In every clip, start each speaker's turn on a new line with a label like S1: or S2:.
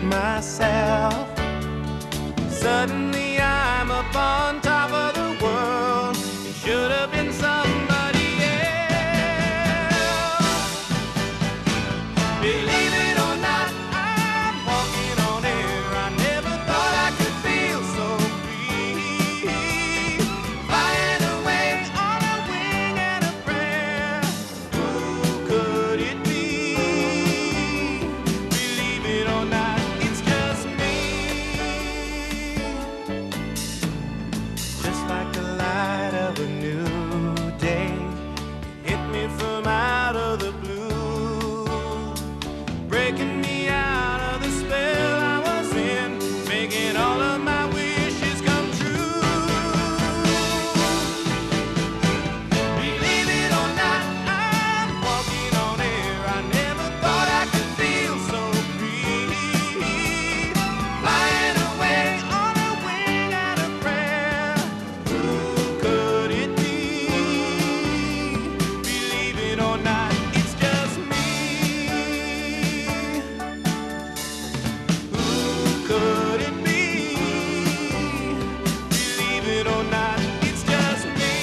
S1: myself. Suddenly I'm up on top of the world. It should have been somebody else. Believe it or not, I'm walking on air. I never thought I could feel so free. Flying away on a wing and a prayer. Who could it be? Believe it or not, it's just me. Just like the light of a new day, hit me from out of the blue, breaking me out of the spell I was in, making all of my wishes come true. Believe it or not, I'm walking on air. I never thought I could feel so free. Flying away on a wing and a prayer. Who could it be? Believe it or not, it's just me. Who could it be? Believe it or not, it's just me.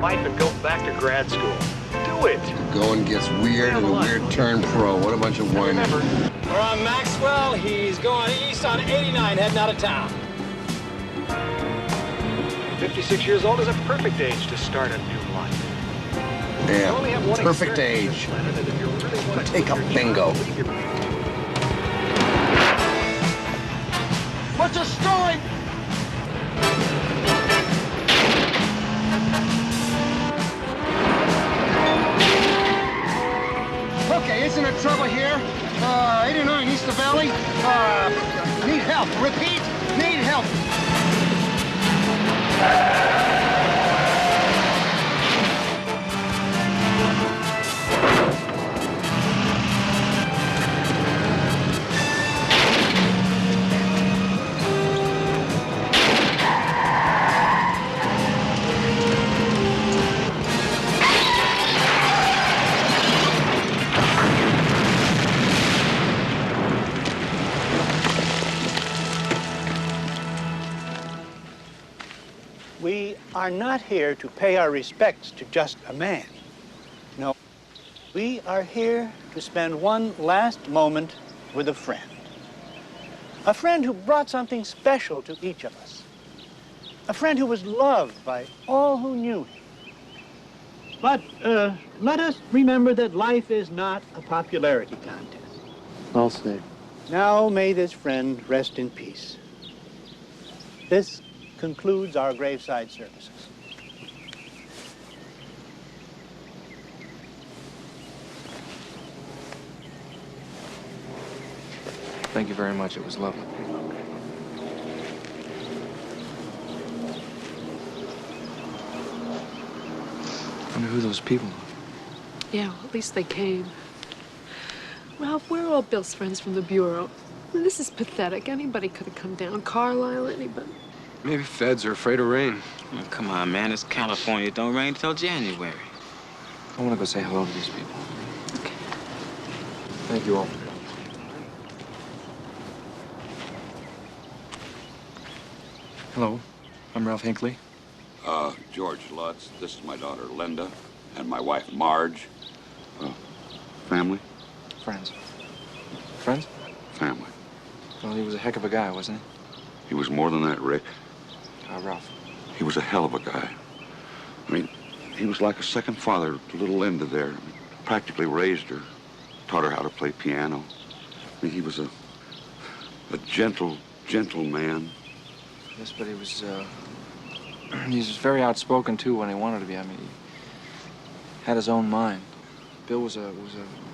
S2: Wife and go back to grad school. Do it.
S3: Going gets weird and a weird turn pro. What a bunch of whining.
S2: Remember,
S4: We're on Maxwell. He's going east on 89, heading out of town.
S2: 56 years old is a perfect age to start a new life. You only have
S3: Yeah,
S2: one
S3: perfect
S2: experience
S3: age.
S2: on this planet, and if you really want to
S3: Take
S2: keep
S3: a
S2: your
S3: bingo.
S2: job, leave your-
S3: What's the story? Okay, isn't there trouble here? 89 East of Valley. Need help. Repeat, need help.
S5: We are not here to pay our respects to just a man. No, we are here to spend one last moment with a friend. A friend who brought something special to each of us. A friend who was loved by all who knew him. But let us remember that life is not a popularity contest.
S6: Well said.
S5: Now may this friend rest in peace. This concludes our graveside services.
S6: Thank you very much. It was lovely. I wonder who those people are.
S7: Yeah, well, at least they came. Ralph, we're all Bill's friends from the Bureau. I mean, this is pathetic. Anybody could have come down. Carlisle, anybody.
S6: Maybe feds are afraid of rain.
S8: Oh, come on, man. It's California. It don't rain till January.
S6: I want to go say hello to these people.
S7: Okay.
S6: Thank you all. Hello, I'm Ralph Hinckley.
S9: George Lutz. This is my daughter, Linda, and my wife, Marge. Family?
S6: Friends. Friends?
S9: Family.
S6: Well, he was a heck of a guy, wasn't he?
S9: He was more than that, Rick.
S6: Ralph.
S9: He was a hell of a guy. I mean, he was like a second father to little Linda there. I mean, practically raised her, taught her how to play piano. I mean, he was a gentle man.
S6: Yes, but he was very outspoken, too, when he wanted to be. I mean, he had his own mind. Bill was a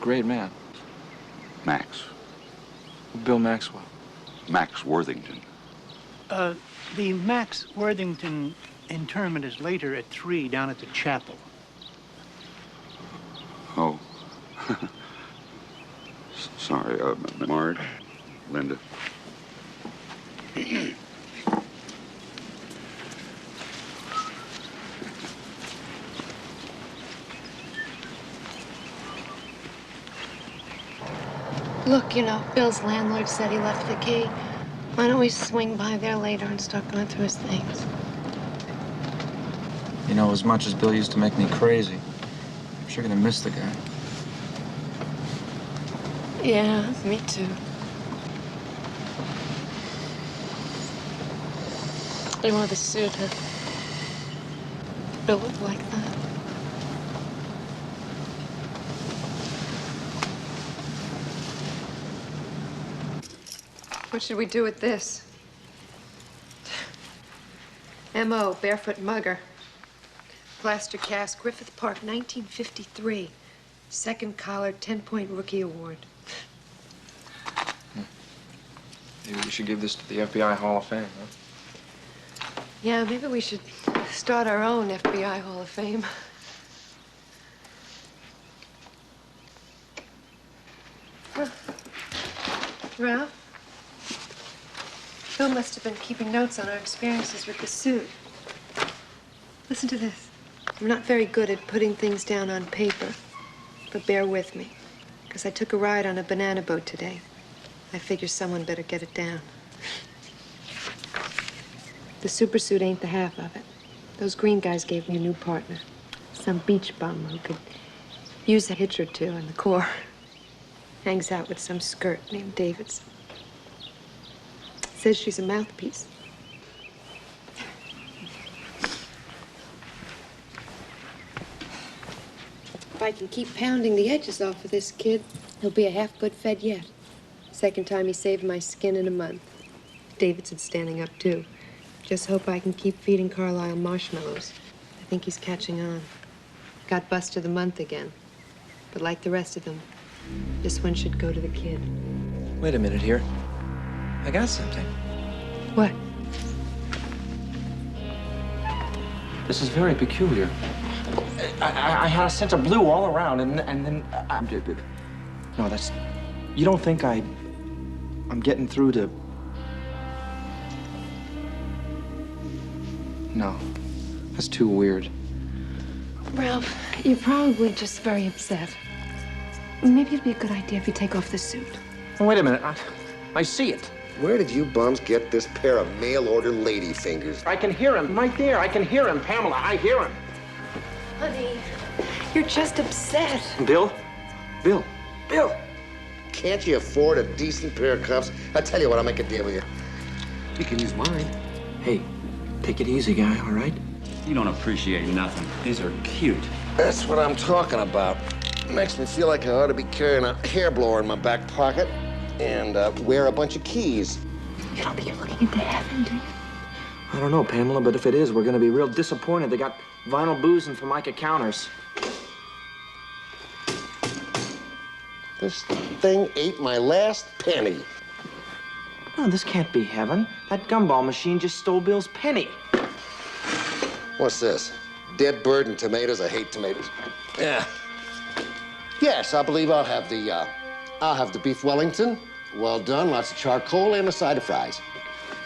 S6: great man.
S9: Max.
S6: Bill Maxwell.
S9: Max Worthington.
S5: The Max Worthington interment is later at 3 down at the chapel.
S9: Oh. Sorry, Marge, Linda.
S7: Look, you know, Bill's landlord said he left the key. Why don't we swing by there later and start going through his things?
S6: You know, as much as Bill used to make me crazy, I'm sure gonna miss the guy.
S7: Yeah, me too. They wore the suit, huh? Bill looked like that. What should we do with this? M.O., barefoot mugger. Plaster cast, Griffith Park, 1953. Second collar, 10-point rookie award.
S6: Maybe we should give this to the FBI Hall of Fame, huh?
S7: Yeah, maybe we should start our own FBI Hall of Fame. Ralph? Bill must have been keeping notes on our experiences with the suit. Listen to this. I'm not very good at putting things down on paper, but bear with me, because I took a ride on a banana boat today. I figure someone better get it down. The supersuit ain't the half of it. Those green guys gave me a new partner. Some beach bum who could use a hitch or two in the Corps. Hangs out with some skirt named Davidson. Says she's a mouthpiece. If I can keep pounding the edges off of this kid, he'll be a half good fed yet. Second time he saved my skin in a month. Davidson's standing up, too. Just hope I can keep feeding Carlisle marshmallows. I think he's catching on. Got bust of the month again. But like the rest of them, this one should go to the kid.
S6: Wait a minute here. I got something.
S7: What?
S6: This is very peculiar. I had a sense of blue all around, and then no, that's. You don't think I'm getting through to? No, that's too weird.
S7: Ralph, you're probably just very upset. Maybe it'd be a good idea if you take off the suit.
S6: Oh, wait a minute. I see it.
S10: Where did you bums get this pair of mail-order lady fingers?
S6: I can hear him right there. I can hear him, Pamela. I hear him.
S7: Honey, you're just upset.
S6: Bill? Bill?
S10: Can't you afford a decent pair of cuffs? I tell you what, I'll make a deal with you. You can use mine.
S6: Hey, take it easy, guy, all right?
S11: You don't appreciate nothing. These are cute.
S10: That's what I'm talking about. Makes me feel like I ought to be carrying a hair blower in my back pocket and wear a bunch of keys.
S7: You don't think you're looking into heaven, do you?
S6: I don't know, Pamela, but if it is, we're gonna be real disappointed. They got vinyl booze and Formica counters.
S10: This thing ate my last penny.
S6: No, this can't be heaven. That gumball machine just stole Bill's penny.
S10: What's this? Dead bird and tomatoes? I hate tomatoes. Yeah. Yes, I believe I'll have the beef Wellington. Well done, lots of charcoal and a side of fries.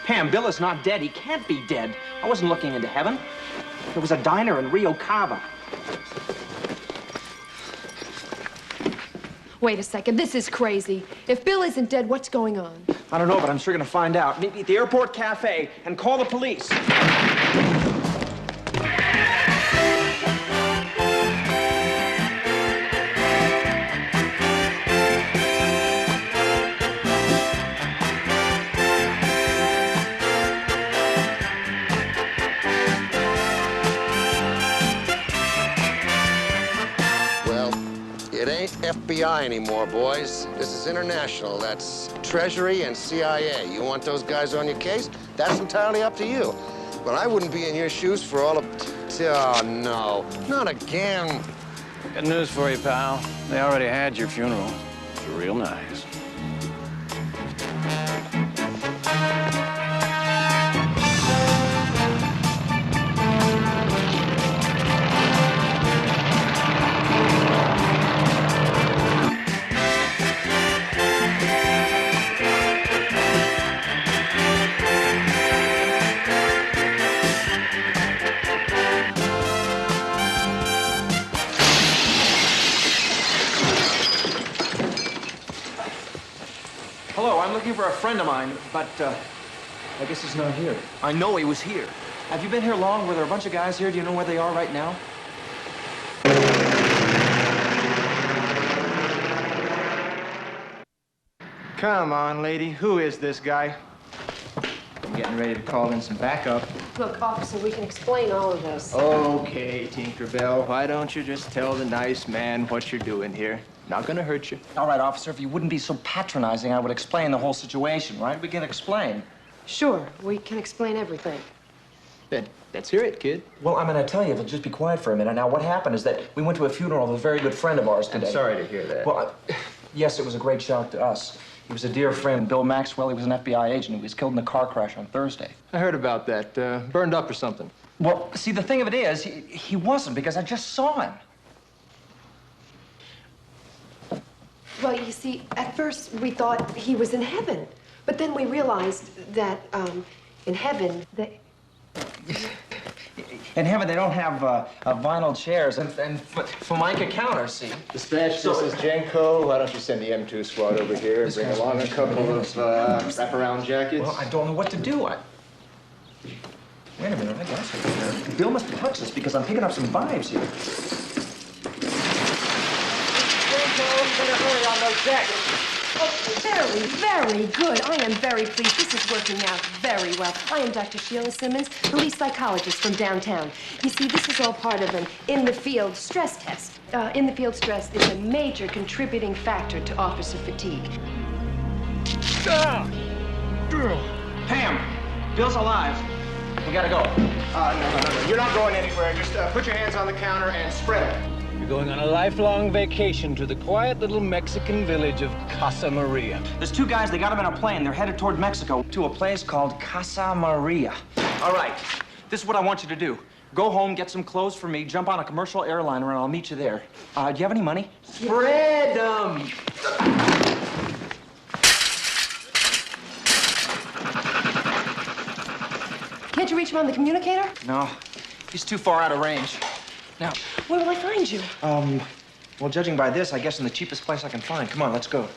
S6: Pam, Bill is not dead. He can't be dead. I wasn't looking into heaven. There was a diner in Rio Cava.
S7: Wait a second, this is crazy. If Bill isn't dead, what's going on?
S6: I don't know, but I'm sure gonna find out. Meet me at the airport cafe and call the police.
S10: FBI anymore, boys. This is international. That's Treasury and CIA. You want those guys on your case? That's entirely up to you. But I wouldn't be in your shoes for all of... Oh, no. Not again.
S11: Good news for you, pal. They already had your funeral. It's real nice.
S6: looking for a friend of mine, but I guess he's not here. I know he was here. Have you been here long? Were there a bunch of guys here? Do you know where they are right now?
S12: Come on, lady. Who is this guy? I'm getting ready to call in some backup.
S7: Look, officer, we can explain all of this.
S12: Okay, Tinkerbell. Why don't you just tell the nice man what you're doing here? Not gonna hurt you.
S6: All right, officer, if you wouldn't be so patronizing, I would explain the whole situation, right? We can explain.
S7: Sure, we can explain everything.
S12: Then let's hear it, kid.
S6: Well, I'm gonna tell you, if you'll just be quiet for a minute. Now, what happened is that we went to a funeral of a very good friend of ours today.
S12: I'm sorry to hear that.
S6: Well, yes, it was a great shock to us. He was a dear friend, Bill Maxwell. He was an FBI agent. He was killed in a car crash on Thursday.
S12: I heard about that. Burned up or something.
S6: Well, see, the thing of it is, he wasn't, because I just saw him.
S7: Well, you see, at first we thought he was in heaven. But then we realized that in heaven, they...
S6: In heaven, they don't have vinyl chairs and formica counters, see?
S12: Dispatch, this is Jenko. Why don't you send the M2 squad over here and bring along a couple of wraparound jackets?
S6: Well, I don't know what to do. Wait a minute, I guess. Bill must have touched us because I'm picking up some vibes here.
S7: Jenko, you better hurry on those jackets. Oh, very, very good. I am very pleased. This is working out very well. I am Dr. Sheila Simmons, police psychologist from downtown. You see, this is all part of an in-the-field stress test. In-the-field stress is a major contributing factor to officer fatigue.
S6: Pam, Bill's alive. We gotta go.
S12: No. You're not going anywhere. Just put your hands on the counter and spread them.
S4: You're going on a lifelong vacation to the quiet little Mexican village of Casa Maria.
S6: There's two guys, they got them in a plane. They're headed toward Mexico to a place called Casa Maria. All right, this is what I want you to do. Go home, get some clothes for me, jump on a commercial airliner, and I'll meet you there. Do you have any money?
S12: Spread them!
S7: Can't you reach him on the communicator?
S6: No, he's too far out of range. Now,
S7: where will I find you?
S6: Well, judging by this, I guess in the cheapest place I can find. Come on, let's go.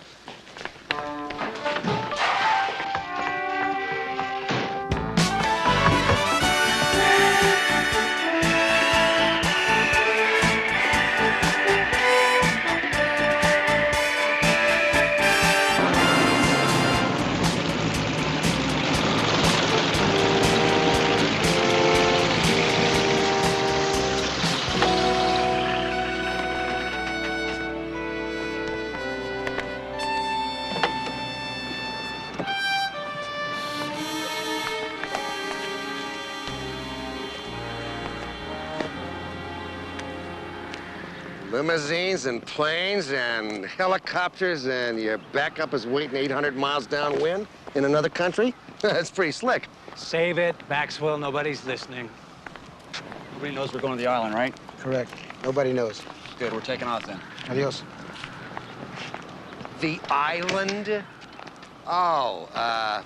S10: Limousines and planes and helicopters, and your backup is waiting 800 miles downwind in another country? That's pretty slick.
S4: Save it, Maxwell. Nobody's listening. Nobody knows we're going to the island, right?
S3: Correct. Nobody knows.
S4: Good, we're taking off then.
S3: Adios.
S10: The island? Oh,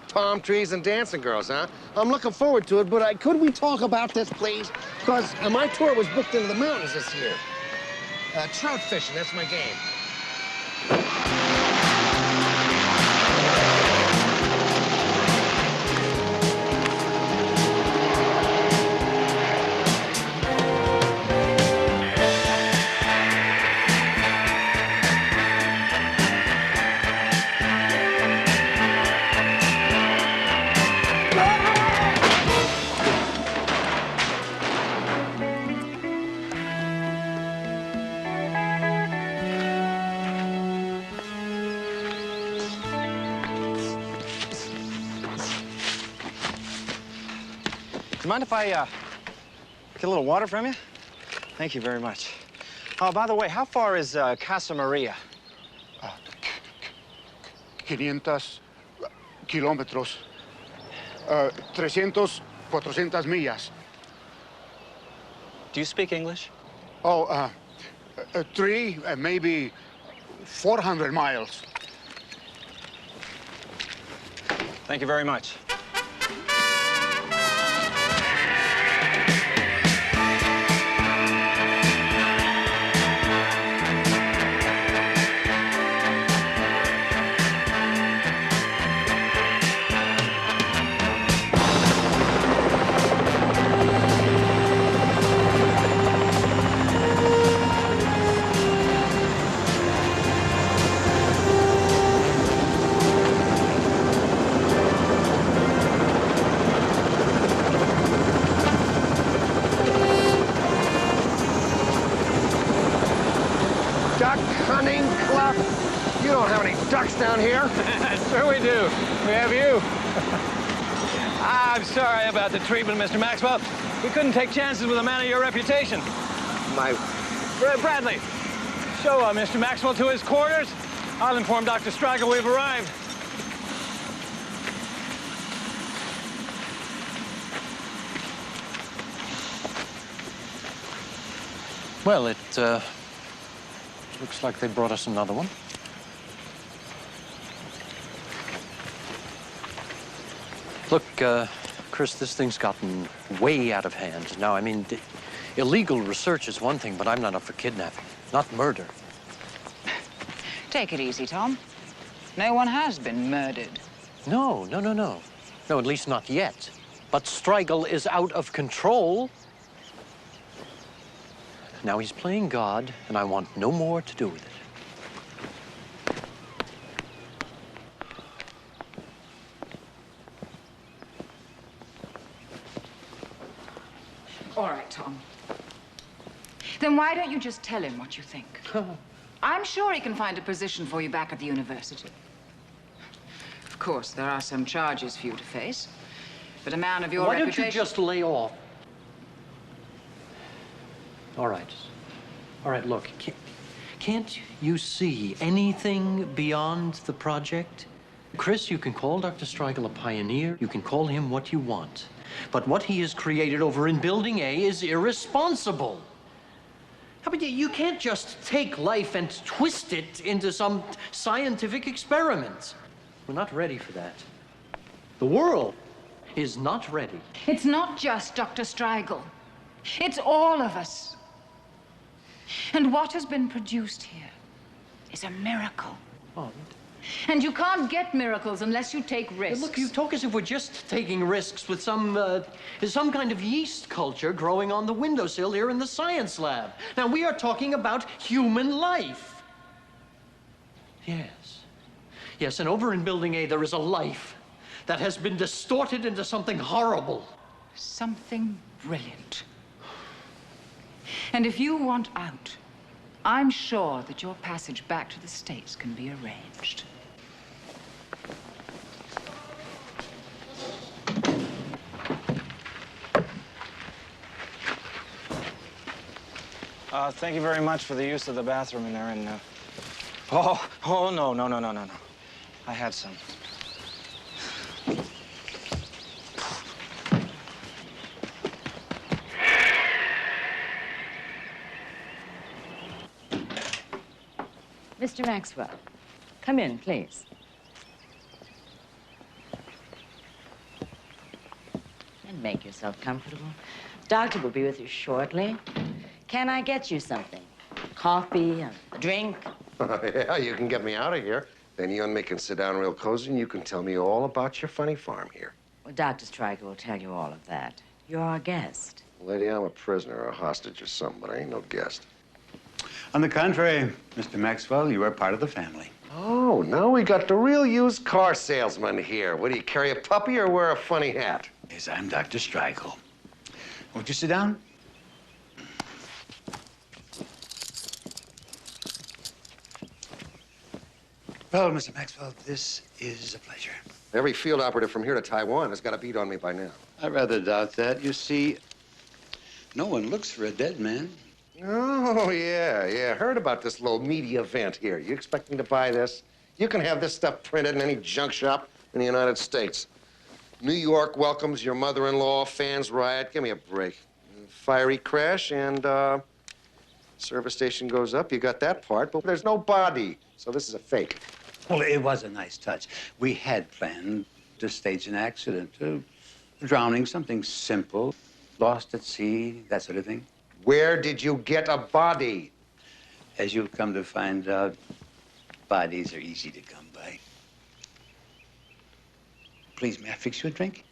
S10: palm trees and dancing girls, huh? I'm looking forward to it, but could we talk about this, please? Because my tour was booked into the mountains this year. Trout fishing, that's my game.
S4: Do you mind if I get a little water from you? Thank you very much. Oh, by the way, how far is Casa Maria?
S3: 500 kilómetros. 300, 400 millas.
S4: Do you speak English?
S3: Oh, 3, maybe 400 miles.
S4: Thank you very much.
S10: down here?
S11: Sure we do. We have you. I'm sorry about the treatment, Mr. Maxwell. We couldn't take chances with a man of your reputation. Bradley, show Mr. Maxwell to his quarters. I'll inform Dr. Striegel we've arrived. Well, it looks like they brought us another one. Look, Chris, this thing's gotten way out of hand. Now, I mean, illegal research is one thing, but I'm not up for kidnapping, not murder.
S13: Take it easy, Tom. No one has been murdered.
S11: No. No, at least not yet. But Striegel is out of control. Now he's playing God, and I want no more to do with it.
S13: All right, Tom. Then why don't you just tell him what you think? I'm sure he can find a position for you back at the university. Of course, there are some charges for you to face, but a man of your reputation...
S11: Why don't you just lay off? All right, look, can't you see anything beyond the project? Chris, you can call Dr. Striegel a pioneer. You can call him what you want. But what he has created over in Building A is irresponsible. I mean, you can't just take life and twist it into some scientific experiment. We're not ready for that. The world is not ready.
S13: It's not just Dr. Striegel. It's all of us. And what has been produced here is a miracle.
S11: Oh.
S13: And you can't get miracles unless you take risks.
S11: Look, you talk as if we're just taking risks with some kind of yeast culture growing on the windowsill here in the science lab. Now, we are talking about human life. Yes, and over in Building A, there is a life that has been distorted into something horrible.
S13: Something brilliant. And if you want out, I'm sure that your passage back to the States can be arranged.
S4: Thank you very much for the use of the bathroom in there, and, no. I had some.
S14: Mr. Maxwell, come in, please. And make yourself comfortable. Doctor will be with you shortly. Can I get you something? Coffee, a drink?
S10: Yeah, you can get me out of here. Then you and me can sit down real cozy and you can tell me all about your funny farm here.
S14: Well, Dr. Striegel will tell you all of that. You're our guest.
S10: Lady, I'm a prisoner or a hostage or something, but I ain't no guest.
S5: On the contrary, Mr. Maxwell, you are part of the family.
S10: Oh, now we got the real used car salesman here. What, do you carry a puppy or wear a funny hat?
S5: Yes, I'm Dr. Striegel. Won't you sit down? Well, Mr. Maxwell, this is a pleasure.
S10: Every field operative from here to Taiwan has got a beat on me by now.
S5: I rather doubt that. You see, no one looks for a dead man.
S10: Oh, yeah. Heard about this little media event here. You expecting to buy this? You can have this stuff printed in any junk shop in the United States. New York welcomes your mother-in-law, fans riot. Give me a break. Fiery crash and, service station goes up. You got that part, but there's no body. So this is a fake.
S5: Well, it was a nice touch. We had planned to stage an accident, drowning, something simple, lost at sea, that sort of thing.
S10: Where did you get a body?
S5: As you'll come to find out, bodies are easy to come by. Please, may I fix you a drink?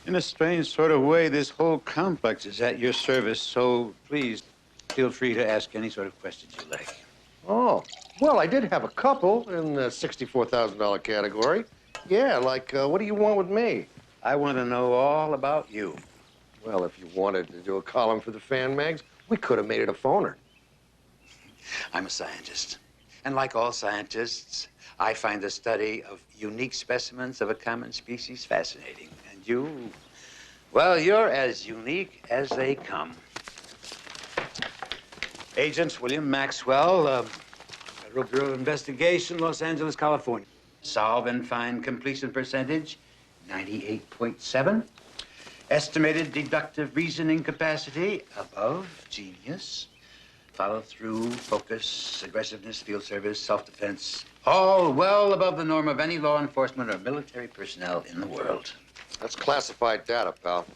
S5: In a strange sort of way, this whole complex is at your service, so please feel free to ask any sort of questions you like.
S10: Oh, well, I did have a couple in the $64,000 category. Yeah, like, what do you want with me?
S5: I want to know all about you.
S10: Well, if you wanted to do a column for the fan mags, we could have made it a phoner.
S5: I'm a scientist.
S15: And like all scientists, I find the study of unique specimens of a common species fascinating. And you, well, you're as unique as they come. Agent William Maxwell, Federal Bureau of Investigation, Los Angeles, California. Solve and find completion percentage, 98.7. Estimated deductive reasoning capacity, above genius. Follow through, focus, aggressiveness, field service, self-defense, all well above the norm of any law enforcement or military personnel in the world.
S10: That's classified data, pal.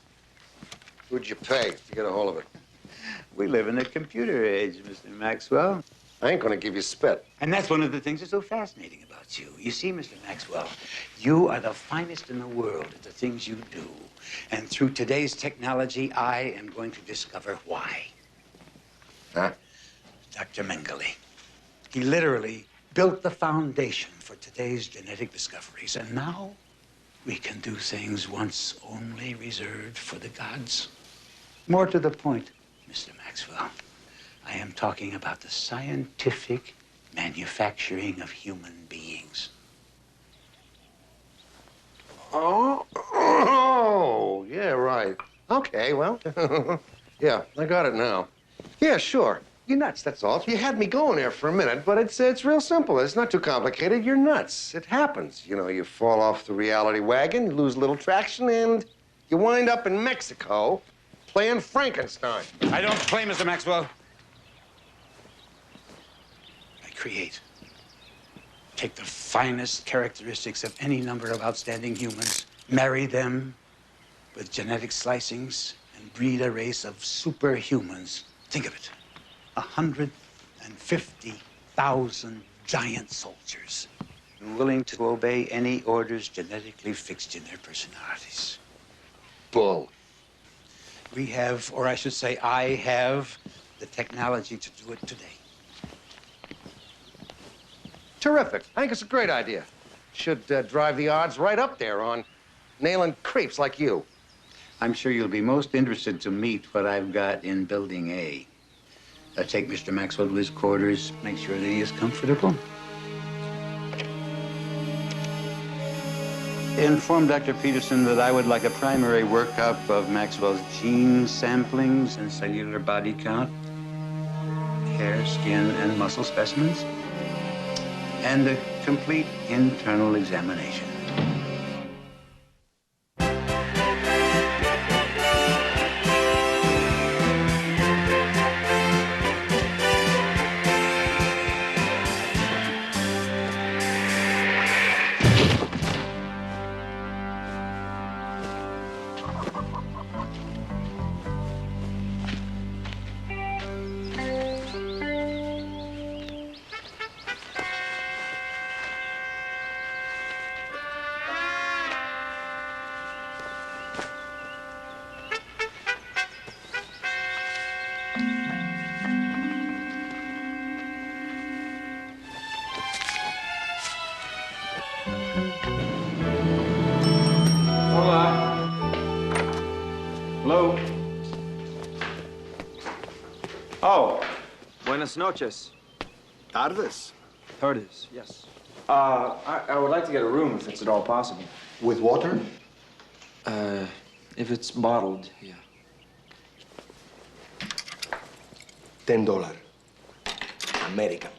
S10: Who'd you pay to get a hold of it?
S15: We live in a computer age, Mr. Maxwell.
S10: I ain't gonna give you spit.
S15: And that's one of the things that's so fascinating about you. You see, Mr. Maxwell, you are the finest in the world at the things you do. And through today's technology, I am going to discover why.
S10: Huh?
S15: Dr. Mengele. He literally built the foundation for today's genetic discoveries. And now we can do things once only reserved for the gods. More to the point, Mr. Maxwell, I am talking about the scientific manufacturing of human beings.
S10: Oh, yeah, right. Okay, well, yeah, I got it now. Yeah, sure. You're nuts, that's all. You had me going there for a minute, but it's real simple. It's not too complicated. You're nuts. It happens. You know, you fall off the reality wagon, you lose a little traction, and you wind up in Mexico playing Frankenstein.
S15: I don't play, Mr. Maxwell. I create. Take the finest characteristics of any number of outstanding humans, marry them with genetic slicings, and breed a race of superhumans. Think of it. 150,000 giant soldiers willing to obey any orders genetically fixed in their personalities.
S10: Bull.
S15: We have, or I should say, I have the technology to do it today.
S10: Terrific. I think it's a great idea. Should drive the odds right up there on nailing creeps like you.
S15: I'm sure you'll be most interested to meet what I've got in Building A. Take Mr. Maxwell to his quarters, make sure that he is comfortable. Inform Dr. Peterson that I would like a primary workup of Maxwell's gene samplings and cellular body count, hair, skin, and muscle specimens, and a complete internal examination.
S6: Hello? Oh, buenas noches.
S16: Tardes.
S6: Tardes, yes. I would like to get a room if it's at all possible.
S16: With water?
S6: If it's bottled, yeah.
S16: $10. American.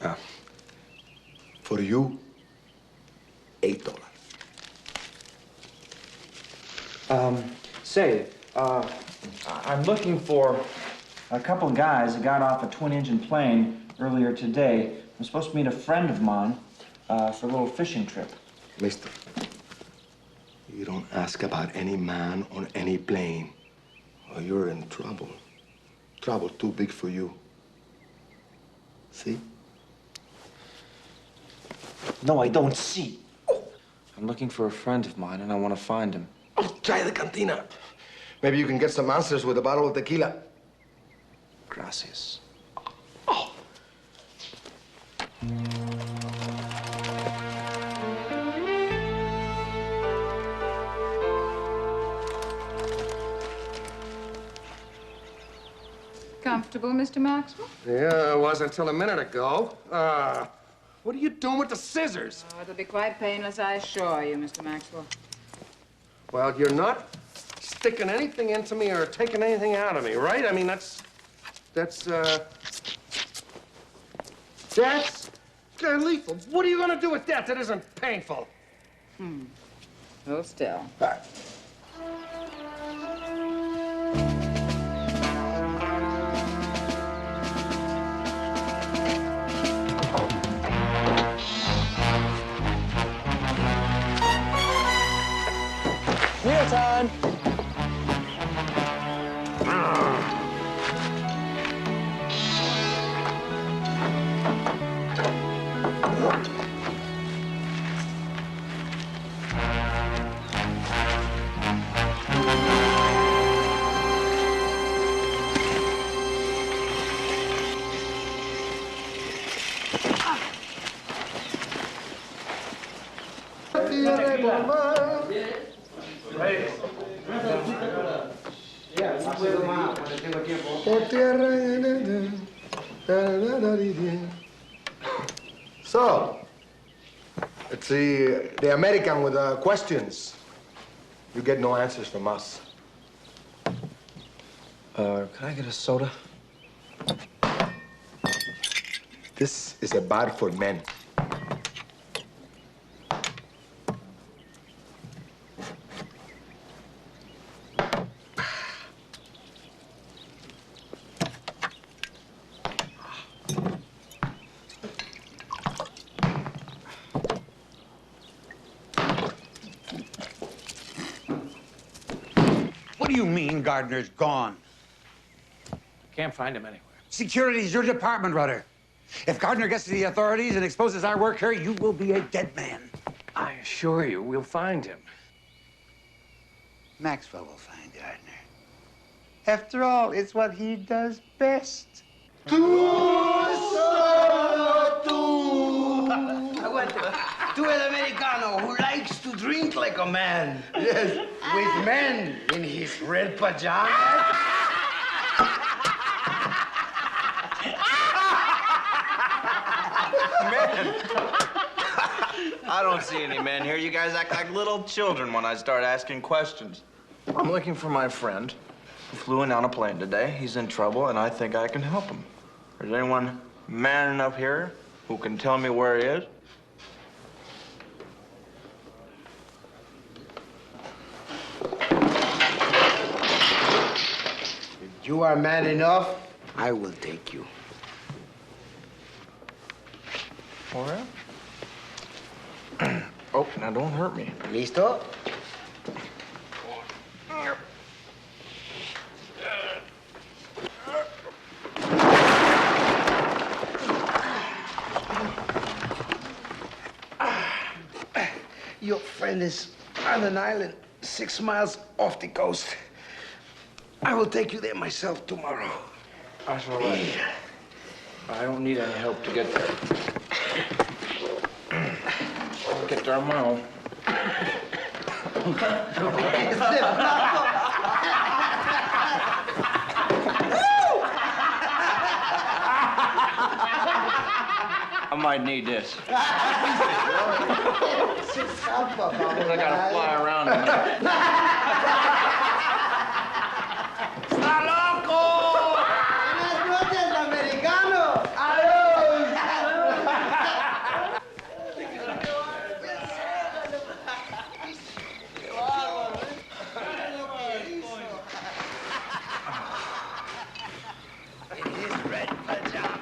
S6: $10.
S16: For you, $8.
S6: I'm looking for a couple guys that got off a twin-engine plane earlier today. I'm supposed to meet a friend of mine for a little fishing trip.
S16: Mister, you don't ask about any man on any plane, or you're in trouble. Trouble too big for you. See?
S6: No, I don't see. I'm looking for a friend of mine, and I want to find him.
S16: Oh, try the cantina. Maybe you can get some answers with a bottle of tequila.
S6: Gracias.
S13: comfortable, Mr. Maxwell?
S10: Yeah, it was until a minute ago. What are you doing with the scissors?
S13: Oh, it'll be quite painless, I assure you, Mr. Maxwell.
S10: Well, you're not sticking anything into me or taking anything out of me, right? I mean, that's lethal. What are you gonna do with that that isn't painful?
S13: Hold still.
S6: Meal time.
S16: So, it's the American with questions. You get no answers from us.
S6: Can I get a soda?
S16: This is a bar for men.
S15: What do you mean Gardner's gone?
S11: Can't find him anywhere.
S15: Security's your department, Rudder. If Gardner gets to the authorities and exposes our work here, you will be a dead man.
S11: I assure you, we'll find him.
S15: Maxwell will find Gardner. After all, it's what he does best.
S3: To an Americano who likes to drink like a man. Yes. With men in his red pajamas.
S6: Men. I don't see any men here. You guys act like little children when I start asking questions. I'm looking for my friend who flew in on a plane today. He's in trouble, and I think I can help him. Is anyone man enough here who can tell me where he is?
S3: If you are man enough, I will take you.
S6: All right. Oh, now don't hurt me.
S3: Listo? Your friend is on an island 6 miles off the coast. I will take you there myself tomorrow.
S6: That's all right. I don't need any help to get there. I'll get there on my own. I might need this. I gotta fly around a minute.
S3: ¡Está loco! ¡Buenas noches, americano! In his red pajamas.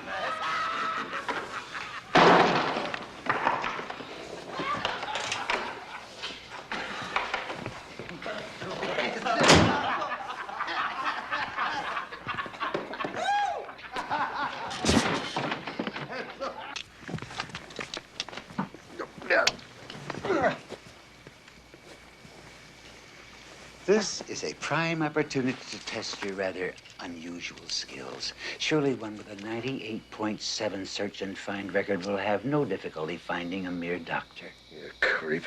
S15: This is a prime opportunity to test your rather unusual skills. Surely one with a 98.7 search and find record will have no difficulty finding a mere doctor.
S10: You creep.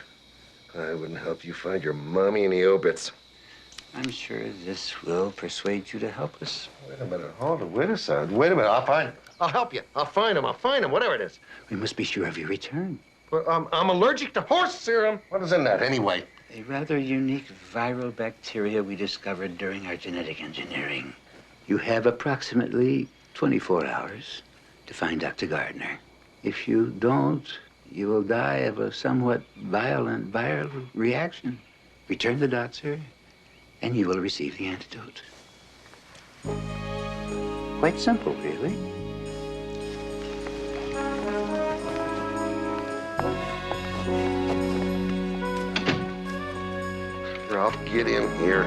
S10: I wouldn't help you find your mommy in the obits.
S15: I'm sure this will persuade you to help us.
S10: Wait a minute. Hold it. Wait a second. Wait a minute. I'll find him. I'll help you. I'll find him. I'll find him. Whatever it is.
S15: We must be sure of your return.
S10: Well, I'm allergic to horse serum. What is in that anyway?
S15: A rather unique viral bacteria we discovered during our genetic engineering. You have approximately 24 hours to find Dr. Gardner. If you don't, you will die of a somewhat violent viral reaction. Return the dot, sir, and you will receive the antidote. Quite simple, really.
S10: Here, I'll get in here.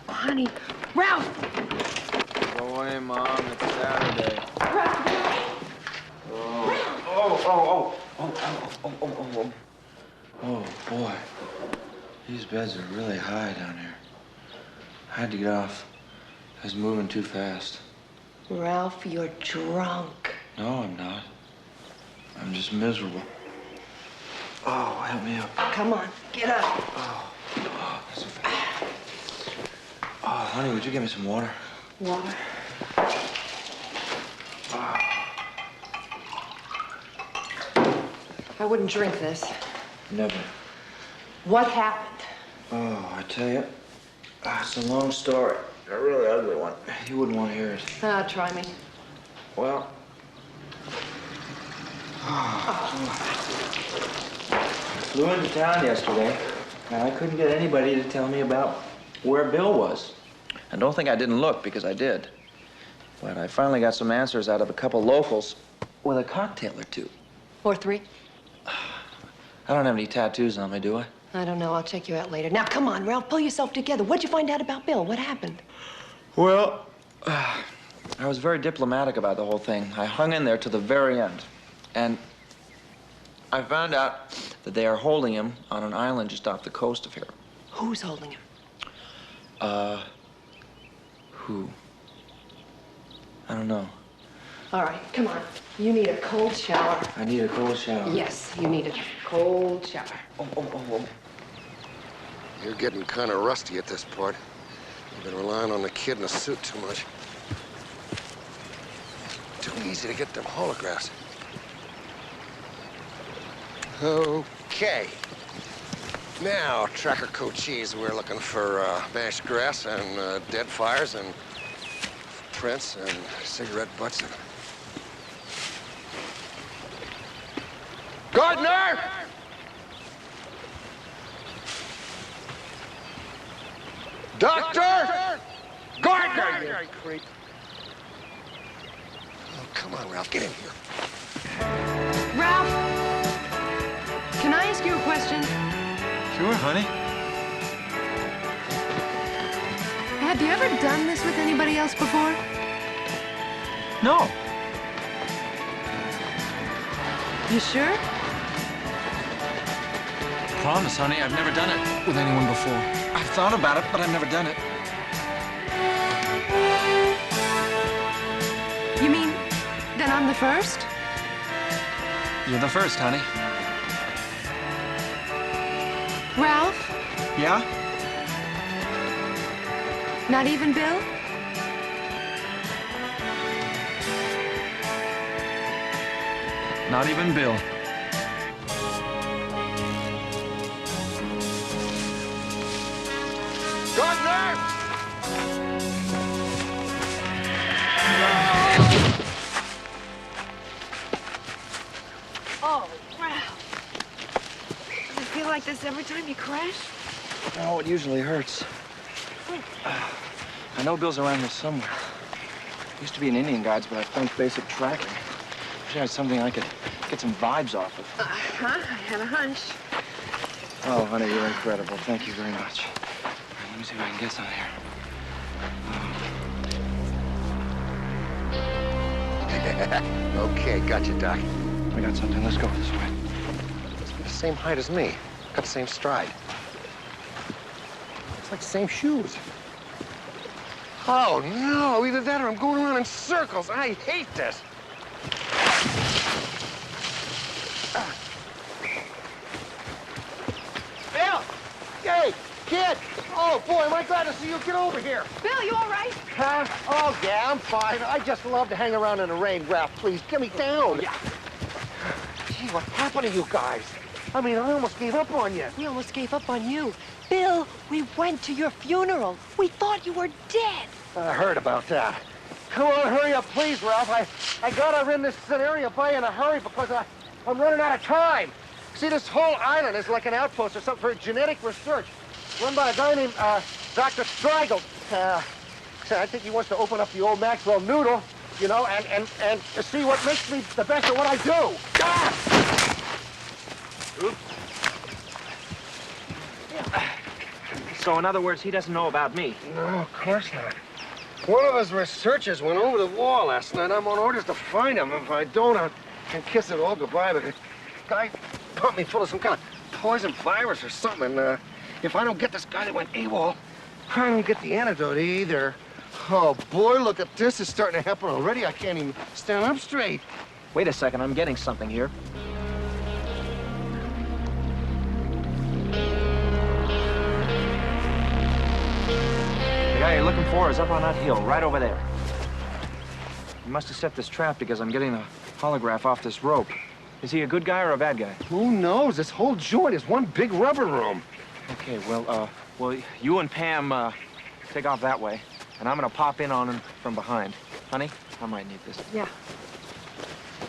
S7: Honey, Ralph!
S6: Go away, Mom. It's Saturday. Oh, boy. These beds are really high down here. I had to get off. I was moving too fast.
S7: Ralph, you're drunk.
S6: No, I'm not. I'm just miserable. Oh, help me up.
S7: Come on, get up.
S6: Oh, that's so fast. Oh, honey, would you get me some water?
S7: Water. I wouldn't drink this.
S6: Never.
S7: What happened?
S6: Oh, I tell you, it's a long story. A really ugly one. You wouldn't want to hear it.
S7: Try me.
S6: Well, I flew into town yesterday, and I couldn't get anybody to tell me about where Bill was. And don't think I didn't look, because I did. But I finally got some answers out of a couple locals with a cocktail or two.
S7: Or 3.
S6: I don't have any tattoos on me, do I?
S7: I don't know. I'll check you out later. Now, come on, Ralph. Pull yourself together. What'd you find out about Bill? What happened?
S6: Well, I was very diplomatic about the whole thing. I hung in there to the very end. And I found out that they are holding him on an island just off the coast of here.
S7: Who's holding him?
S6: Who? I don't know.
S7: All right, come on. You need a cold shower.
S6: I need a cold shower.
S7: Yes, you need a cold shower.
S6: Oh.
S10: You're getting kind of rusty at this point. You've been relying on the kid in a suit too much. Too easy to get them holographs. Okay. Now, tracker coachees, we're looking for mashed grass and dead fires and prints and cigarette butts. Gardner! Doctor! Gardner! You creep. Oh, come on, Ralph, get in here.
S7: Ralph, can I ask you a question?
S6: Sure, honey.
S7: Have you ever done this with anybody else before?
S6: No.
S7: You sure?
S6: Promise, honey, I've never done it with anyone before. I've thought about it, but I've never done it.
S7: You mean that I'm the first?
S6: You're the first, honey.
S7: Ralph?
S6: Yeah?
S7: Not even Bill?
S6: Not even Bill.
S10: Gardner!
S7: Oh, Ralph. Does it feel like this every time you crash?
S6: Oh, it usually hurts. I know Bill's around here somewhere. Used to be in Indian Guides, but I funked basic tracking. Wish I had something I could get some vibes off of.
S7: I had a hunch.
S6: Oh, honey, you're incredible. Thank you very much. All right, let me see if I can get some here.
S10: Okay, got you, Doc.
S6: I got something. Let's go this way.
S10: It's the same height as me. Got the same stride. It's like the same shoes. Oh, no. Either that or I'm going around in circles. I hate this. Bill! Hey, kid! Oh, boy, am I glad to see you. Get over here.
S13: Bill, you all right?
S10: Huh? Oh, yeah, I'm fine. I just love to hang around in the rain. Ralph, please, get me down. Yeah. Gee, what happened to you guys? I mean, I almost gave up on you.
S17: We almost gave up on you. Bill, we went to your funeral. We thought you were dead.
S10: I heard about that. Come on, hurry up, please, Ralph. I gotta run this scenario by in a hurry because I'm running out of time. See, this whole island is like an outpost or something for genetic research run by a guy named Dr. Strigel. I think he wants to open up the old Maxwell noodle, you know, and see what makes me the best at what I do. Ah! Oops.
S6: So, in other words, he doesn't know about me?
S10: No, of course not. One of his researchers went over the wall last night. I'm on orders to find him. If I don't, I can kiss it all goodbye. But the guy pumped me full of some kind of poison virus or something. And if I don't get this guy that went AWOL, I don't get the antidote either. Oh, boy, look at this. It's starting to happen already. I can't even stand up straight.
S6: Wait a second, I'm getting something here. The guy you're looking for is up on that hill, right over there. He must have set this trap because I'm getting the holograph off this rope. Is he a good guy or a bad guy?
S10: Who knows? This whole joint is one big rubber room.
S6: Okay, well, you and Pam, take off that way, and I'm gonna pop in on him from behind. Honey, I might need this.
S7: Yeah.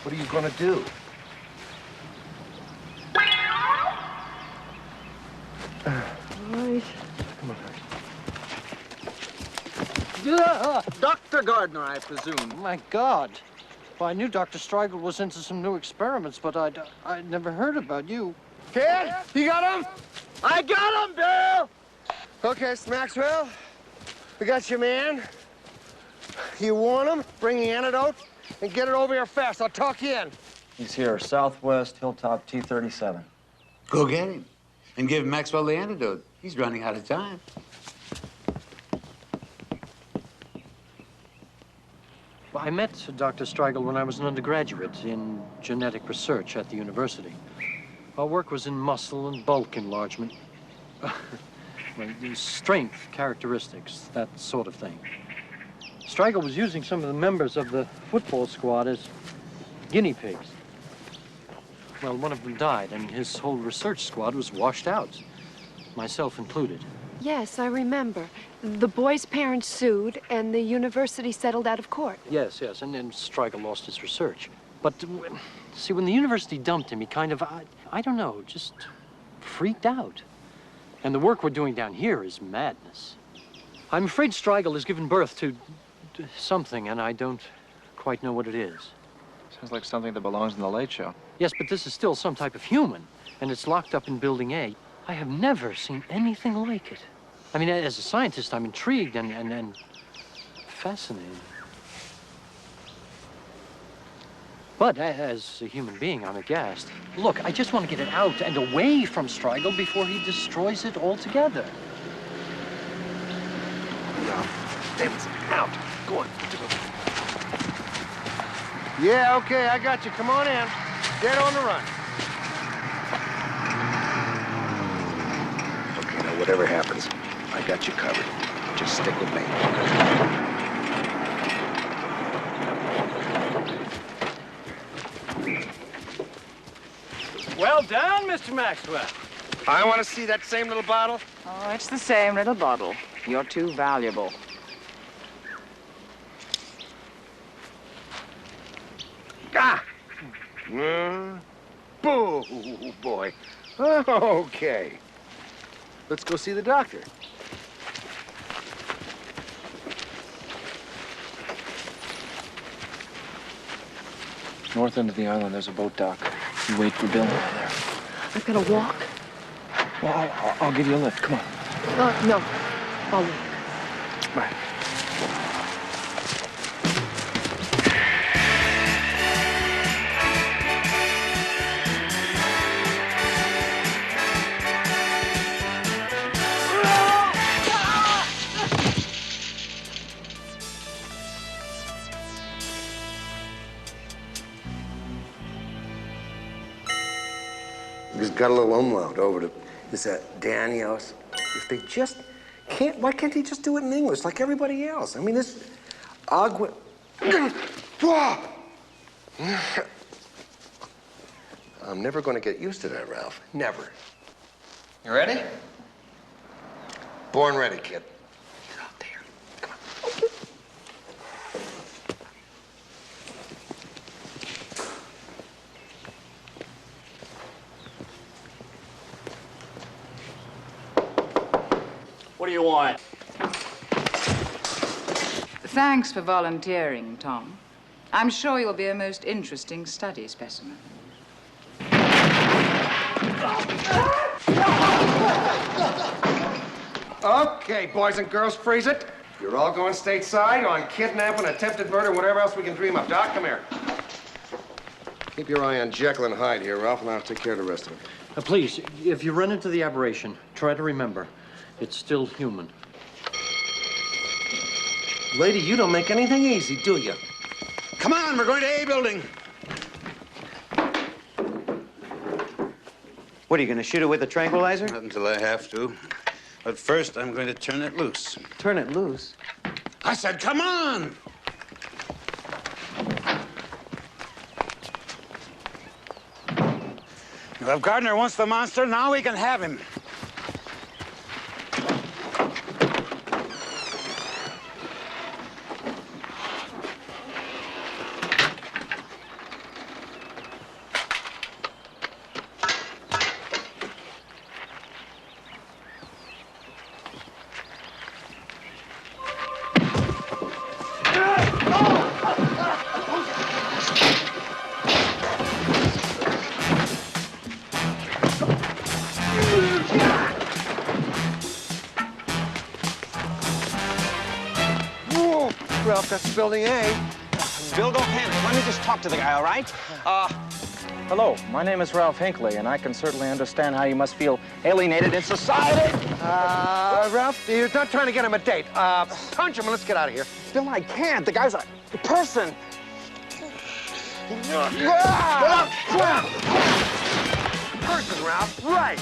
S10: What are you gonna do?
S7: Right.
S10: Come on,
S18: Dr. Gardner, I presume.
S11: My God. Well, I knew Dr. Strigel was into some new experiments, but I'd never heard about you.
S10: Kid, you got him?
S18: I got him, Bill!
S10: Okay, Maxwell, we got your man. You want him? Bring the antidote and get it over here fast. I'll talk you in.
S6: He's here, Southwest Hilltop T03.
S15: Go get him and give Maxwell the antidote. He's running out of time.
S11: Well, I met Dr. Strigel when I was an undergraduate in genetic research at the university. Our work was in muscle and bulk enlargement. Strength characteristics, that sort of thing. Strigel was using some of the members of the football squad as guinea pigs. Well, one of them died, and his whole research squad was washed out, myself included.
S7: Yes, I remember. The boy's parents sued, and the university settled out of court.
S11: Yes, and then Strigel lost his research. But, see, when the university dumped him, he kind of, I don't know, just freaked out. And the work we're doing down here is madness. I'm afraid Strigel has given birth to something, and I don't quite know what it is.
S6: Sounds like something that belongs in the Late Show.
S11: Yes, but this is still some type of human, and it's locked up in Building A. I have never seen anything like it. I mean, as a scientist, I'm intrigued and fascinated. But as a human being, I'm aghast. Look, I just want to get it out and away from Strigel before he destroys it altogether.
S10: No, Davidson, out. Go on. Yeah, okay, I got you. Come on in. Dead on the run. Okay, now whatever happens, I got you covered. Just stick with me.
S18: Well done, Mr. Maxwell.
S10: I want to see that same little bottle.
S13: Oh, it's the same little bottle. You're too valuable.
S10: Ah! Boo, boy. Okay. Let's go see the doctor.
S6: North end of the island, there's a boat dock. You wait for Bill over there.
S7: I've got to walk.
S6: Well, I'll give you a lift. Come on.
S7: No. I'll walk.
S6: Right.
S10: got a little umlaut over to this Danios. If they just can't, why can't they just do it in English like everybody else? I mean, this agua. I'm never going to get used to that, Ralph. Never.
S4: You ready?
S10: Born ready, kid.
S18: What do you want?
S13: Thanks for volunteering, Tom. I'm sure you'll be a most interesting study specimen.
S10: Okay, boys and girls, freeze it. You're all going stateside on kidnapping, attempted murder, whatever else we can dream of. Doc, come here. Keep your eye on Jekyll and Hyde here, Ralph, and I'll take care of the rest of it.
S11: Please, if you run into the aberration, try to remember, it's still human.
S10: Lady, you don't make anything easy, do you?
S15: Come on, we're going to A building.
S4: What, are you going to shoot it with a tranquilizer?
S15: Not until I have to. But first, I'm going to turn it loose.
S4: Turn it loose?
S15: I said, come on! Well, if Gardner wants the monster, now we can have him.
S10: Ralph, that's building A.
S4: Bill, don't panic. Let me just talk to the guy, all right? Hello, my name is Ralph Hinckley, and I can certainly understand how you must feel alienated in society.
S10: Ralph, you're not trying to get him a date. Punch him and let's get out of here.
S4: Bill, I can't. The guy's a person.
S10: Person, Ralph. Right.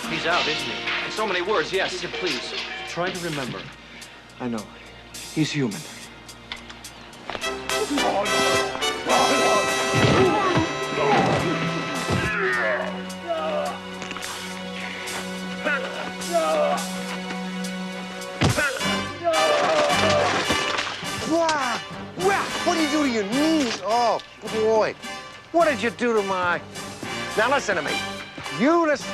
S6: He's out, isn't he? In so many words, yes.
S11: Please, try to remember.
S6: I know. He's human.
S10: What did you do to your knees? Oh, boy. What did you do to my... Now, listen to me. You listen...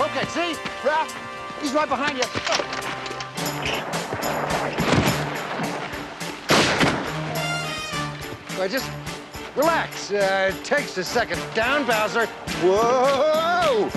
S10: Okay, see? Ralph, he's right behind you. Well, just relax. It takes a second. Down, Bowser. Whoa!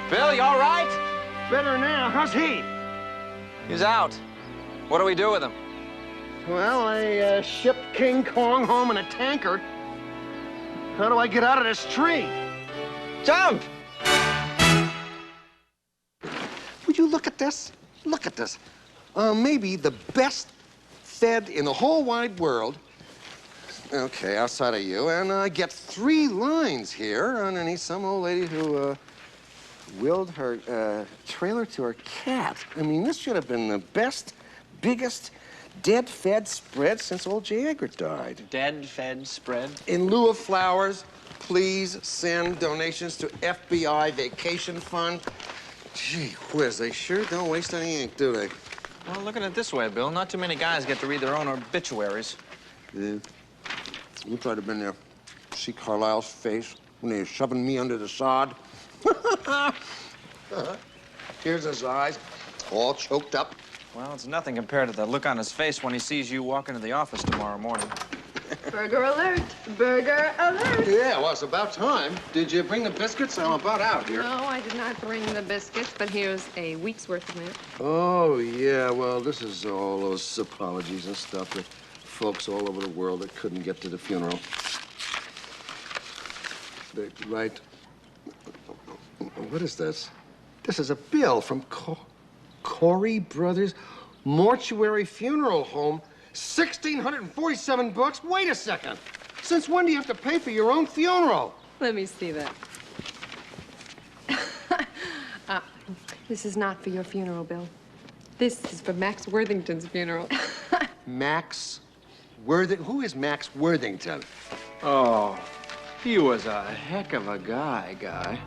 S4: Bill, you all right?
S10: Better now. How's he?
S4: He's out. What do we do with him?
S10: Well, I shipped King Kong home in a tanker. How do I get out of this tree?
S4: Jump!
S10: Would you look at this? Look at this. Maybe the best fed in the whole wide world. Okay, outside of you. And I get 3 lines here underneath some old lady who willed her trailer to her cat. I mean, this should have been the best, biggest dead-fed spread since old J. Edgar died.
S4: Dead-fed spread?
S10: In lieu of flowers, please send donations to FBI Vacation Fund. Gee whiz, they sure don't waste any ink, do they?
S4: Well, look at it this way, Bill. Not too many guys get to read their own obituaries.
S10: Yeah. You try to been there. See Carlisle's face when they were shoving me under the sod? Here's his eyes. All choked up?
S6: Well, it's nothing compared to the look on his face when he sees you walk into the office tomorrow morning.
S7: Burger alert. Burger alert.
S10: Yeah, well, it's about time. Did you bring the biscuits? I'm about out here.
S7: No, I did not bring the biscuits, but here's a week's worth of it.
S10: Oh, yeah, well, this is all those apologies and stuff that folks all over the world that couldn't get to the funeral. They write... What is this? This is a bill from Corey Brothers Mortuary Funeral Home. $1,647. Wait a second. Since when do you have to pay for your own funeral?
S7: Let me see that. This is not for your funeral, Bill. This is for Max Worthington's funeral.
S10: Max Worthington? Who is Max Worthington?
S6: Oh, he was a heck of a guy.